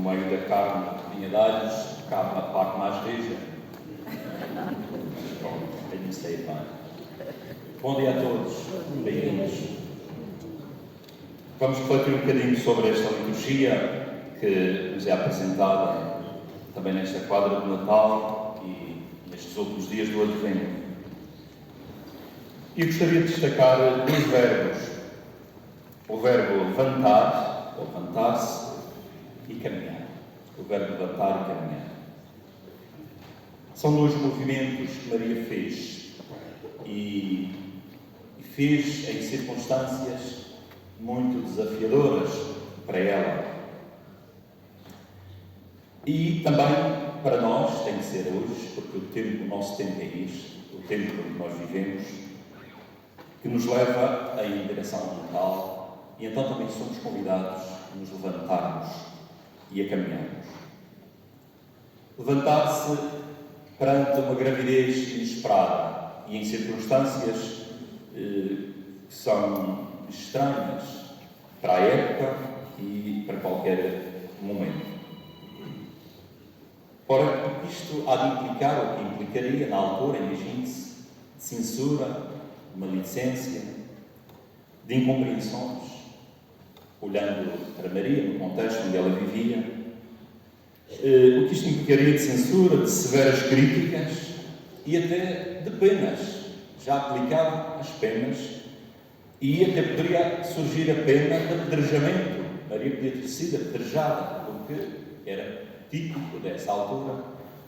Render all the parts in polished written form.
no meio da carne vinha de alhos, cabe a parte mais rija. Pronto, tenho-me saído bem. Bom dia a todos, bem-vindos. Vamos refletir um bocadinho sobre esta liturgia que nos é apresentada também nesta quadra do Natal e nestes últimos dias do Advento. E eu gostaria de destacar dois verbos. O verbo levantar, ou levantar-se, e caminhar. O verbo levantar e caminhar. São dois movimentos que Maria fez. E fez em circunstâncias muito desafiadoras para ela. E também para nós tem que ser hoje, porque o nosso tempo é este, o tempo que nós vivemos, que nos leva em direção ao Natal, e então também somos convidados a nos levantarmos e a caminharmos. Levantar-se perante uma gravidez inesperada e em circunstâncias que são estranhas para a época e para qualquer momento. Ora, isto há de implicar, ou que implicaria na altura, imagine-se, de censura, de maledicência, de incompreensões, olhando para Maria, no contexto onde ela vivia, o que isto implicaria de censura, de severas críticas e até de penas, já aplicado às penas, e até poderia surgir a pena de apedrejamento. Maria podia ter sido apedrejada, porque era típico dessa altura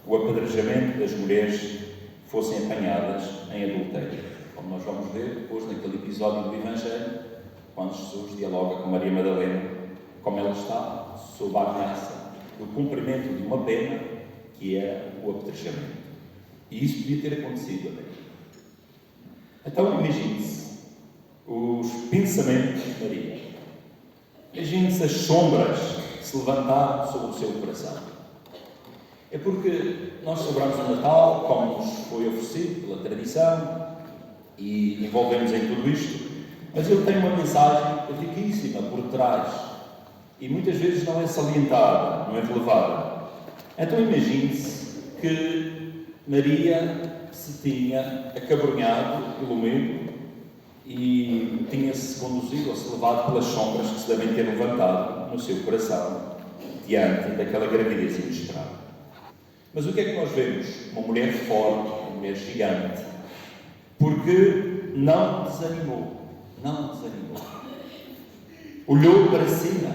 o apedrejamento das mulheres que fossem apanhadas em adultério. Como nós vamos ver depois naquele episódio do Evangelho, quando Jesus dialoga com Maria Madalena, como ela está sob a ameaça do cumprimento de uma pena que é o apedrejamento. E isso podia ter acontecido a Maria. Então imagine-se os pensamentos de Maria. Imagine-se as sombras que se levantaram sobre o seu coração. É porque nós celebramos o Natal, como nos foi oferecido pela tradição, e envolvemos em tudo isto, mas ele tem uma mensagem riquíssima por trás, e muitas vezes não é salientada, não é relevada. Então imagine-se que Maria se tinha acabrunhado pelo medo e tinha-se conduzido ou se levado pelas sombras que se devem ter levantado no seu coração diante daquela gravidez inesperada. Mas o que é que nós vemos? Uma mulher forte, uma mulher gigante, porque não desanimou. Olhou para cima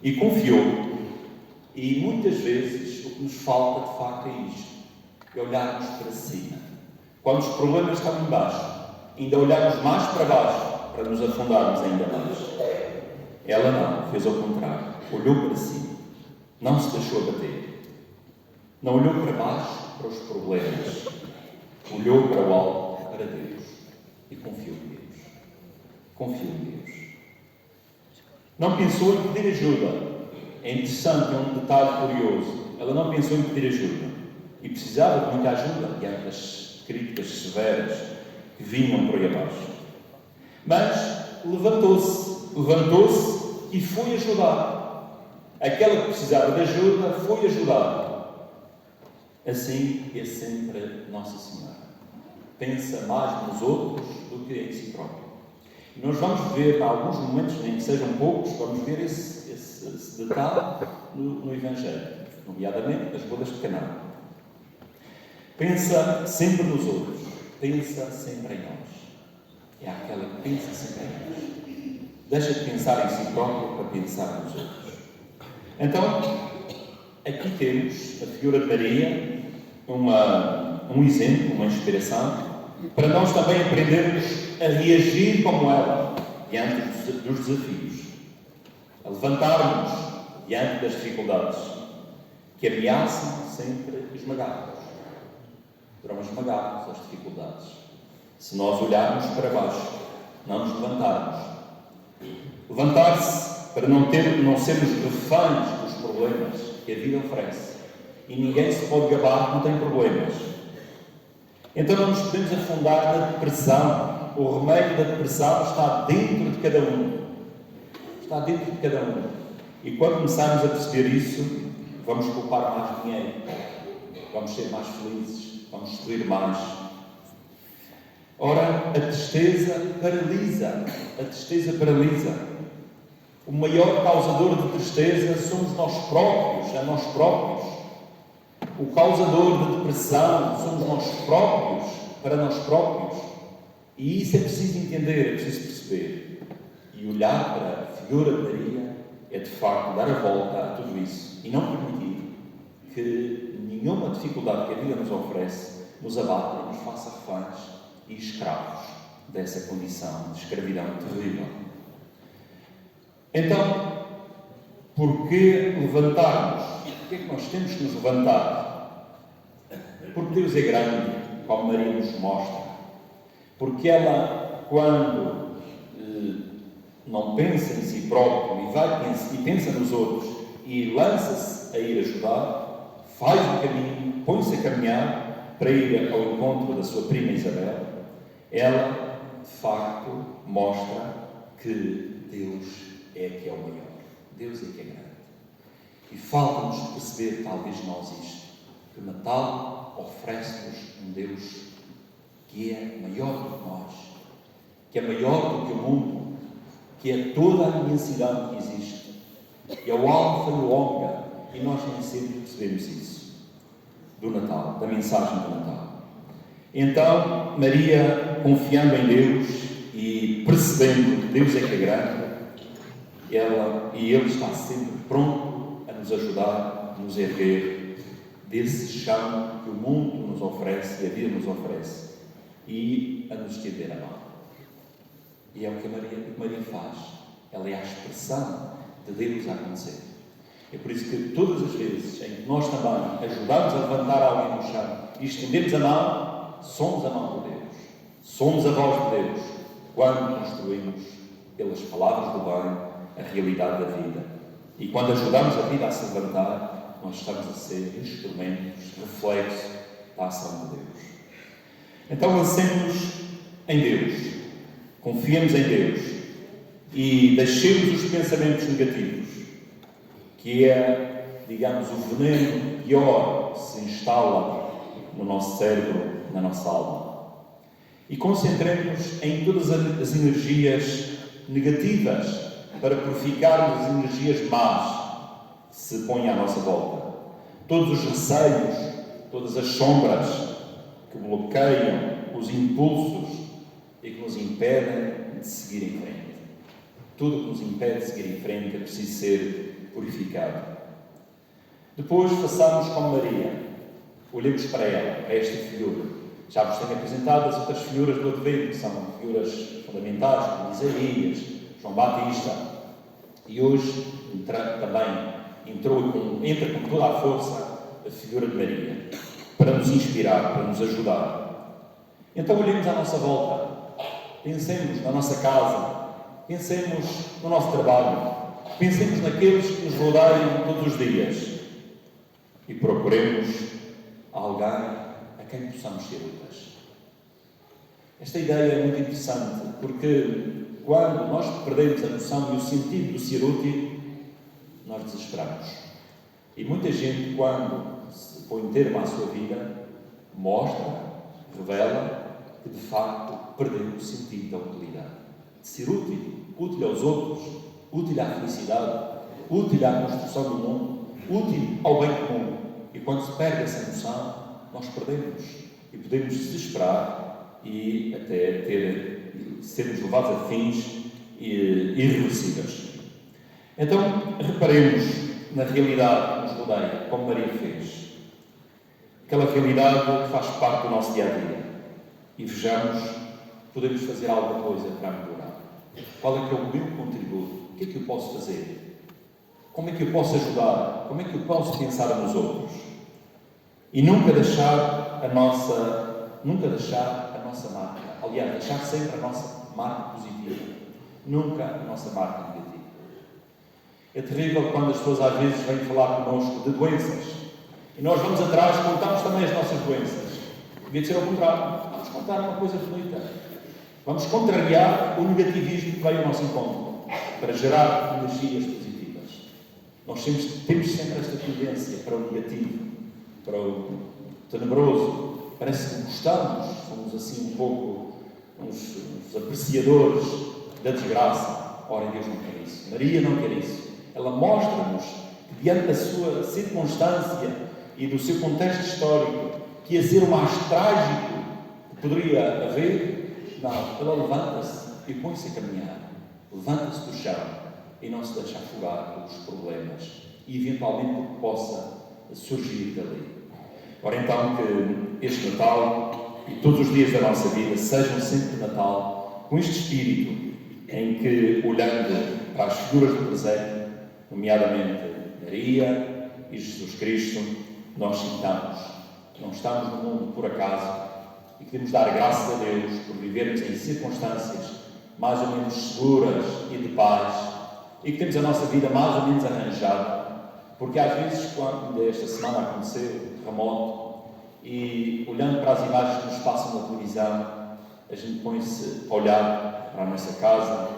e confiou. E muitas vezes o que nos falta de facto é isto, é olharmos para cima. Quando os problemas estão em baixo, ainda olharmos mais para baixo para nos afundarmos ainda mais. Ela não, fez ao contrário, olhou para cima. Não se deixou abater. Não olhou para baixo, para os problemas. Olhou para o alto, para Deus. E confiou em Deus. Confiou em Deus. Não pensou em pedir ajuda. É interessante, é um detalhe curioso. Ela não pensou em pedir ajuda. E precisava de muita ajuda diante das críticas severas que vinham por aí abaixo. Mas levantou-se e foi ajudar. Aquela que precisava de ajuda foi ajudada. Assim é sempre Nossa Senhora. Pensa mais nos outros do que em si própria. E nós vamos ver, em alguns momentos, nem que sejam poucos, vamos ver esse detalhe no Evangelho, nomeadamente nas bodas de Caná. Pensa sempre nos outros. Pensa sempre em nós. É aquela que pensa sempre em nós. Deixa de pensar em si próprio para pensar nos outros. Então, aqui temos a figura de Maria, um exemplo, uma inspiração, para nós também aprendermos a reagir como ela, diante dos desafios, a levantarmos diante das dificuldades, que ameaçam sempre esmagar-nos. Poderão esmagar-nos as dificuldades, se nós olharmos para baixo, não nos levantarmos. Levantar-se para não sermos reféns dos problemas que a vida oferece. E ninguém se pode gabar que não tem problemas. Então não nos podemos afundar na depressão. O remédio da depressão está dentro de cada um. Está dentro de cada um. E quando começarmos a perceber isso, vamos poupar mais dinheiro, vamos ser mais felizes, vamos destruir mais. Ora, a tristeza paralisa. A tristeza paralisa. O maior causador de tristeza somos nós próprios, a nós próprios. O causador de depressão somos nós próprios, para nós próprios. E isso é preciso entender, é preciso perceber. E olhar para a figura de Maria é, de facto, dar a volta a tudo isso. E não permitir que nenhuma dificuldade que a vida nos oferece nos abata e nos faça reféns e escravos dessa condição de escravidão terrível. Então, por que levantarmos? Porquê é que nós temos que nos levantar? Porque Deus é grande, como Maria nos mostra. Porque ela, quando não pensa em si própria e pensa nos outros e lança-se a ir ajudar, faz o caminho, põe-se a caminhar para ir ao encontro da sua prima Isabel, ela, de facto, mostra que Deus é que é o maior. Deus é que é grande. E falta-nos perceber, talvez nós, isto, que o Natal oferece-nos um Deus que é maior do que nós, que é maior do que o mundo, que é toda a imensidão que existe, que é o alfa e o ômega, e nós nem sempre percebemos isso, do Natal, da mensagem do Natal. Então, Maria, confiando em Deus e percebendo que Deus é que é grande, Ele está sempre pronto a nos ajudar, a nos erguer desse chão que o mundo nos oferece e a vida nos oferece, e a nos estender a mão. E é o que Maria faz. Ela é a expressão de Deus a acontecer. É por isso que todas as vezes em que nós também ajudamos a levantar alguém no chão e estendemos a mão, somos a mão de Deus. Somos a voz de Deus quando construímos, pelas palavras do bem, a realidade da vida. E quando ajudamos a vida a se levantar, nós estamos a ser instrumentos, reflexo da ação de Deus. Então lancemos-nos em Deus, confiemos em Deus e deixemos os pensamentos negativos, que é, digamos, o veneno pior que se instala no nosso cérebro, na nossa alma. E concentremos-nos em todas as energias negativas para purificarmos as energias más que se põem à nossa volta. Todos os receios, todas as sombras que bloqueiam os impulsos e que nos impedem de seguir em frente. Tudo que nos impede de seguir em frente é preciso ser purificado. Depois façamos como Maria. Olhemos para ela, para esta figura. Já vos tenho apresentado as outras figuras do Advento, que são figuras fundamentais, como Isaías, João Batista. E hoje entra com toda a força a figura de Maria, para nos inspirar, para nos ajudar. Então olhemos à nossa volta, pensemos na nossa casa, pensemos no nosso trabalho, pensemos naqueles que nos rodeiam todos os dias e procuremos alguém a quem possamos ser úteis. Esta ideia é muito interessante, porque quando nós perdemos a noção e o sentido do ser útil, nós desesperamos. E muita gente, quando se põe termo à sua vida, mostra, revela que de facto perdeu o sentido da utilidade. De ser útil, útil aos outros, útil à felicidade, útil à construção do mundo, útil ao bem comum. E quando se perde essa noção, nós perdemos e podemos desesperar e até sermos levados a fins irreversíveis. Então, reparemos na realidade que nos rodeia, como Maria fez. Aquela realidade que faz parte do nosso dia-a-dia. E vejamos, podemos fazer alguma coisa para melhorar. Qual é que é o meu contributo? O que é que eu posso fazer? Como é que eu posso ajudar? Como é que eu posso pensar nos outros? E nunca deixar a nossa marca. Aliás, deixar sempre a nossa marca positiva. Nunca a nossa marca negativa. É terrível quando as pessoas às vezes vêm falar connosco de doenças. E nós vamos atrás, contamos também as nossas doenças. Devia ser ao contrário. Vamos contar uma coisa bonita. Vamos contrariar o negativismo que veio ao nosso encontro, para gerar energias positivas. Nós temos sempre esta tendência para o negativo, para o tenebroso. Parece que gostamos, somos assim um pouco uns apreciadores da desgraça. Ora, Deus não quer isso. Maria não quer isso. Ela mostra-nos que, diante da sua circunstância e do seu contexto histórico, que ia ser o mais trágico que poderia haver, não, ela levanta-se e põe-se a caminhar. Levanta-se do chão e não se deixa afogar pelos problemas e, eventualmente, o que possa surgir dali. Ora, então, que este Natal e todos os dias da nossa vida sejam sempre Natal com este espírito em que, olhando para as figuras do presente, nomeadamente Maria e Jesus Cristo, nós sintamos que não estamos no mundo por acaso e queremos dar graças a Deus por vivermos em circunstâncias mais ou menos seguras e de paz e que temos a nossa vida mais ou menos arranjada, porque às vezes, quando esta semana aconteceu o terremoto, e olhando para as imagens que nos passam na televisão, a gente põe-se a olhar para a nossa casa,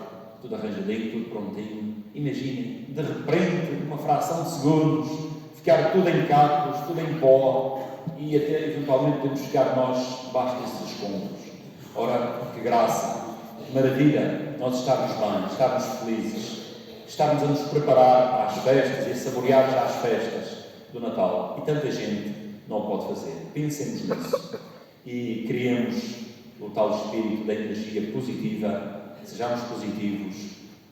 tudo arranjadinho, tudo prontinho. Imaginem, de repente, numa fração de segundos, ficar tudo em cacos, tudo em pó, e até eventualmente podemos ficar nós debaixo desses escombros. Ora, que graça, que maravilha nós estarmos bem, estarmos felizes, estarmos a nos preparar às festas e a saborear já as festas do Natal. E tanta gente não o pode fazer. Pensemos nisso e criemos o tal espírito da energia positiva, sejamos positivos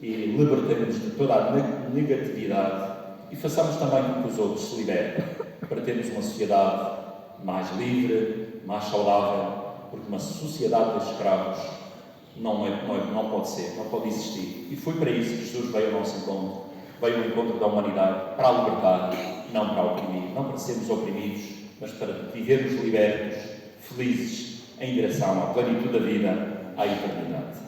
e libertemos de toda a negatividade e façamos também com que os outros se libertem para termos uma sociedade mais livre, mais saudável, porque uma sociedade de escravos não pode ser, não pode existir. E foi para isso que Jesus veio ao nosso encontro, veio ao encontro da humanidade, para a libertar, não para oprimir, não para sermos oprimidos, mas para vivermos libertos, felizes, em direção à plenitude da vida, à eternidade.